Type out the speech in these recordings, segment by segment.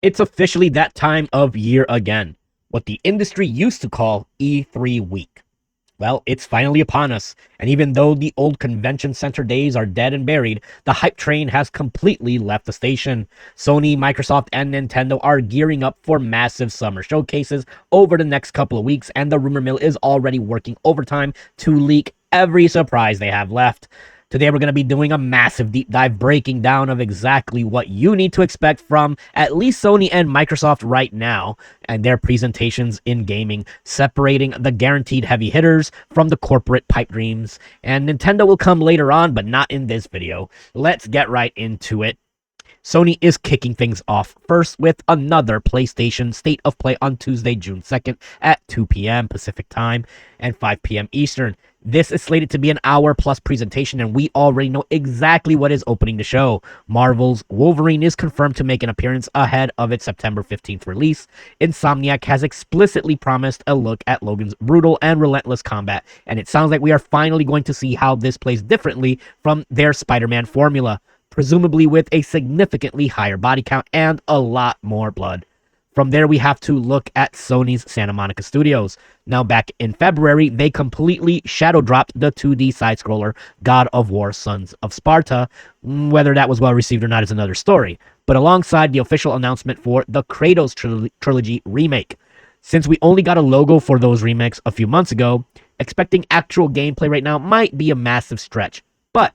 It's officially that time of year again, what the industry used to call E3 week. Well, it's finally upon us, and even though the old convention center days are dead and buried, the hype train has completely left the station. Sony, Microsoft, and Nintendo are gearing up for massive summer showcases over the next couple of weeks, and the rumor mill is already working overtime to leak every surprise they have left. Today, we're going to be doing a massive deep dive breaking down of exactly what you need to expect from at least Sony and Microsoft right now and their presentations in gaming, separating the guaranteed heavy hitters from the corporate pipe dreams. And Nintendo will come later on, but not in this video. Let's get right into it. Sony is kicking things off first with another PlayStation State of Play on Tuesday, June 2nd at 2 p.m. Pacific Time and 5 p.m. Eastern. This is slated to be an hour-plus presentation, and we already know exactly what is opening the show. Marvel's Wolverine is confirmed to make an appearance ahead of its September 15th release. Insomniac has explicitly promised a look at Logan's brutal and relentless combat, and it sounds like we are finally going to see how this plays differently from their Spider-Man formula, presumably with a significantly higher body count and a lot more blood. From there, we have to look at Sony's Santa Monica Studios. Now, back in February, they completely shadow dropped the 2D side-scroller God of War Sons of Sparta. Whether that was well received or not is another story. But alongside the official announcement for the Kratos trilogy remake. Since we only got a logo for those remakes a few months ago, expecting actual gameplay right now might be a massive stretch. But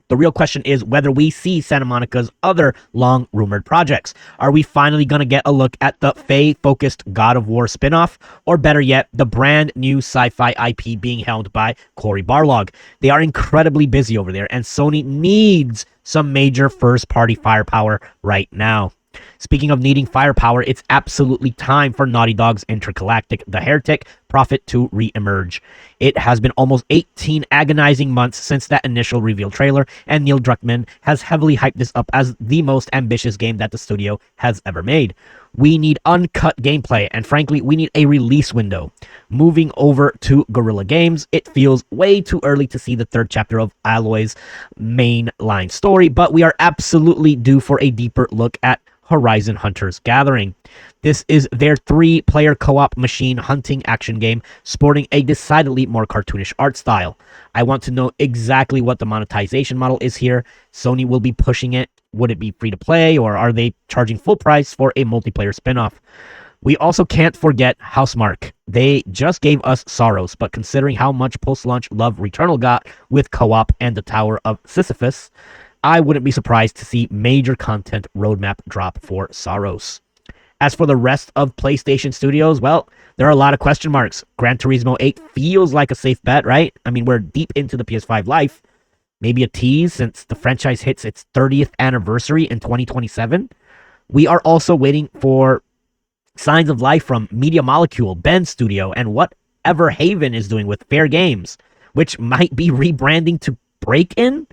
the real question is whether we see Santa Monica's other long-rumored projects. Are we finally going to get a look at the Faye-focused God of War spinoff? Or better yet, the brand new sci-fi IP being held by Cory Barlog? They are incredibly busy over there, and Sony needs some major first-party firepower right now. Speaking of needing firepower, it's absolutely time for Naughty Dog's intergalactic The Heretic Prophet to re-emerge. It has been almost 18 agonizing months since that initial reveal trailer, and Neil Druckmann has heavily hyped this up as the most ambitious game that the studio has ever made. We need uncut gameplay, and frankly, we need a release window. Moving over to Guerrilla Games, it feels way too early to see the third chapter of Aloy's mainline story, but we are absolutely due for a deeper look at Horizon Hunters Gathering. This is their 3-player co-op machine hunting action game, sporting a decidedly more cartoonish art style. I want to know exactly what the monetization model is here. Sony will be pushing it. Would it be free to play, or are they charging full price for a multiplayer spinoff? We also can't forget Housemarque. They just gave us Sorrows, but considering how much post-launch love Returnal got with co-op and the Tower of Sisyphus, I wouldn't be surprised to see major content roadmap drop for Sorrows. As for the rest of PlayStation Studios, well, there are a lot of question marks. Gran Turismo 8 feels like a safe bet, right? I mean, we're deep into the PS5 life. Maybe a tease since the franchise hits its 30th anniversary in 2027. We are also waiting for signs of life from Media Molecule, Bend Studio, and whatever Haven is doing with Fair Games, which might be rebranding to Break-In.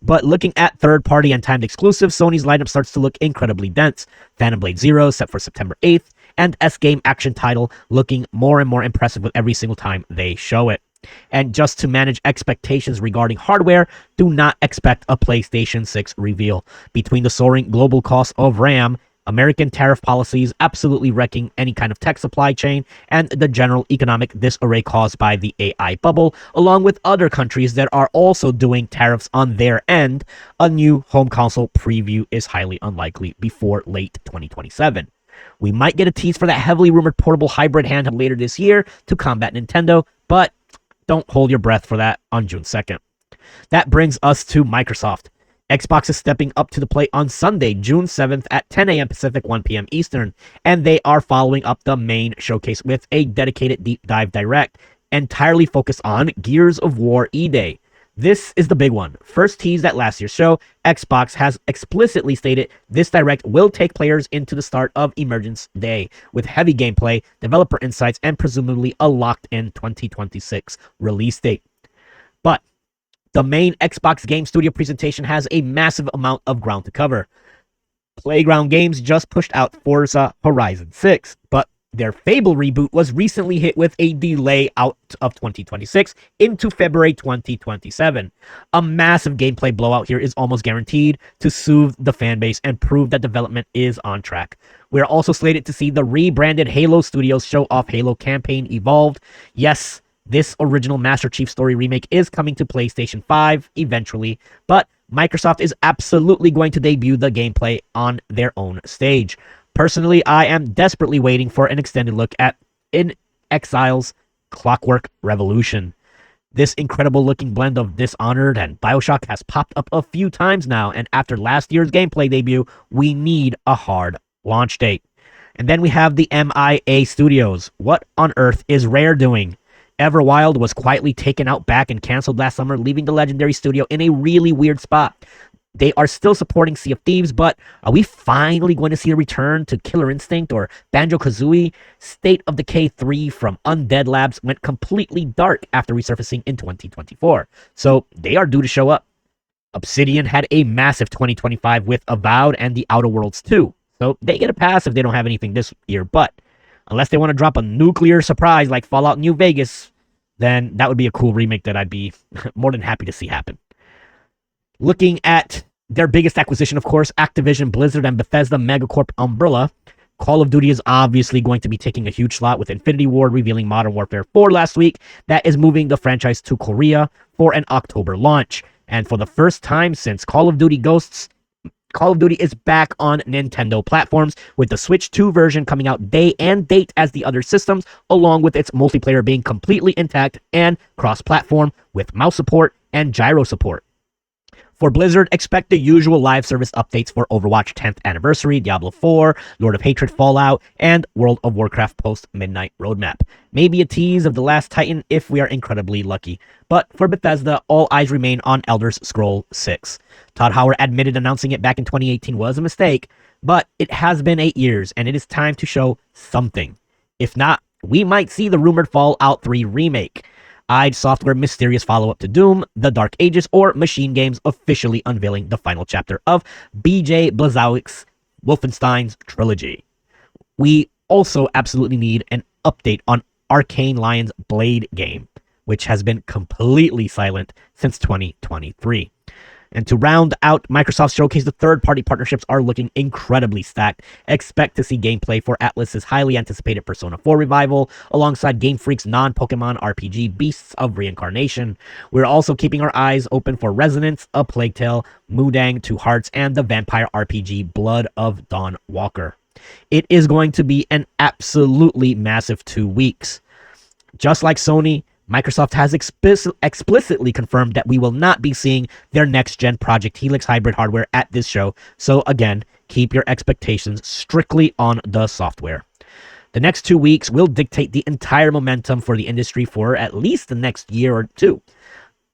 But looking at third-party and timed exclusives, Sony's lineup starts to look incredibly dense. Phantom Blade Zero set for September 8th, and S-Game action title looking more and more impressive with every single time they show it. And just to manage expectations regarding hardware, do not expect a PlayStation 6 reveal. Between the soaring global cost of RAM, American tariff policies absolutely wrecking any kind of tech supply chain, and the general economic disarray caused by the AI bubble, along with other countries that are also doing tariffs on their end, a new home console preview is highly unlikely before late 2027. We might get a tease for that heavily rumored portable hybrid handheld later this year to combat Nintendo, but don't hold your breath for that on June 2nd. That brings us to Microsoft. Xbox is stepping up to the plate on Sunday, June 7th at 10 a.m. Pacific, 1 p.m. Eastern, and they are following up the main showcase with a dedicated deep dive direct, entirely focused on Gears of War E-Day. This is the big one. First teased at last year's show, Xbox has explicitly stated this direct will take players into the start of Emergence Day, with heavy gameplay, developer insights, and presumably a locked-in 2026 release date. But the main Xbox Game Studio presentation has a massive amount of ground to cover. Playground Games just pushed out Forza Horizon 6, but Their Fable reboot was recently hit with a delay out of 2026 into February 2027. A massive gameplay blowout here is almost guaranteed to soothe the fan base and prove that development is on track. We're also slated to see the rebranded Halo Studios show off Halo Campaign Evolved. Yes, this original Master Chief Story remake is coming to PlayStation 5 eventually, but Microsoft is absolutely going to debut the gameplay on their own stage. Personally, I am desperately waiting for an extended look at In Exile's Clockwork Revolution. This incredible looking blend of Dishonored and BioShock has popped up a few times now, and after last year's gameplay debut, we need a hard launch date. And then we have the MIA Studios. What on earth is Rare doing? Everwild was quietly taken out back and canceled last summer, leaving the legendary studio in a really weird spot. They are still supporting Sea of Thieves, but are we finally going to see a return to Killer Instinct or Banjo-Kazooie? State of Decay 3 from Undead Labs went completely dark after resurfacing in 2024, so they are due to show up. Obsidian had a massive 2025 with Avowed and The Outer Worlds 2, so they get a pass if they don't have anything this year, but unless they want to drop a nuclear surprise like Fallout New Vegas, then that would be a cool remake that I'd be more than happy to see happen. Looking at their biggest acquisition, of course, Activision, Blizzard, and Bethesda Megacorp umbrella, Call of Duty is obviously going to be taking a huge slot with Infinity Ward revealing Modern Warfare 4 last week. That is moving the franchise to Korea for an October launch. And for the first time since Call of Duty Ghosts, Call of Duty is back on Nintendo platforms, with the Switch 2 version coming out day and date as the other systems, along with its multiplayer being completely intact and cross-platform with mouse support and gyro support. For Blizzard, expect the usual live service updates for Overwatch 10th Anniversary, Diablo 4, Lord of Hatred Fallout, and World of Warcraft post-midnight roadmap. Maybe a tease of The Last Titan if we are incredibly lucky. But for Bethesda, all eyes remain on Elder Scrolls 6. Todd Howard admitted announcing it back in 2018 was a mistake, but it has been 8 years, and it is time to show something. If not, we might see the rumored Fallout 3 remake, id Software mysterious follow-up to Doom, The Dark Ages, or Machine Games officially unveiling the final chapter of BJ Blazkowicz Wolfenstein's trilogy. We also absolutely need an update on Arcane Lion's Blade game, which has been completely silent since 2023. And to round out Microsoft's showcase, the third-party partnerships are looking incredibly stacked. Expect to see gameplay for Atlus's highly anticipated Persona 4 revival, alongside Game Freak's non-Pokemon RPG Beasts of Reincarnation. We're also keeping our eyes open for Resonance, A Plague Tale, Mudang, Two Hearts, and the vampire RPG Blood of Dawn Walker. It is going to be an absolutely massive 2 weeks. Just like Sony, Microsoft has explicitly confirmed that we will not be seeing their next-gen Project Helix hybrid hardware at this show, so again, keep your expectations strictly on the software. The next 2 weeks will dictate the entire momentum for the industry for at least the next year or two.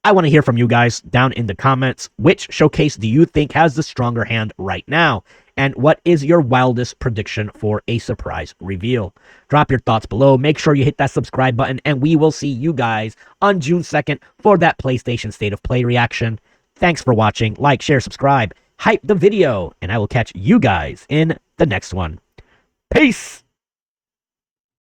I want to hear from you guys down in the comments. Which showcase do you think has the stronger hand right now? And what is your wildest prediction for a surprise reveal? Drop your thoughts below. Make sure you hit that subscribe button, and we will see you guys on June 2nd for that PlayStation State of Play reaction. Thanks for watching. Like, share, subscribe, hype the video, and I will catch you guys in the next one. Peace!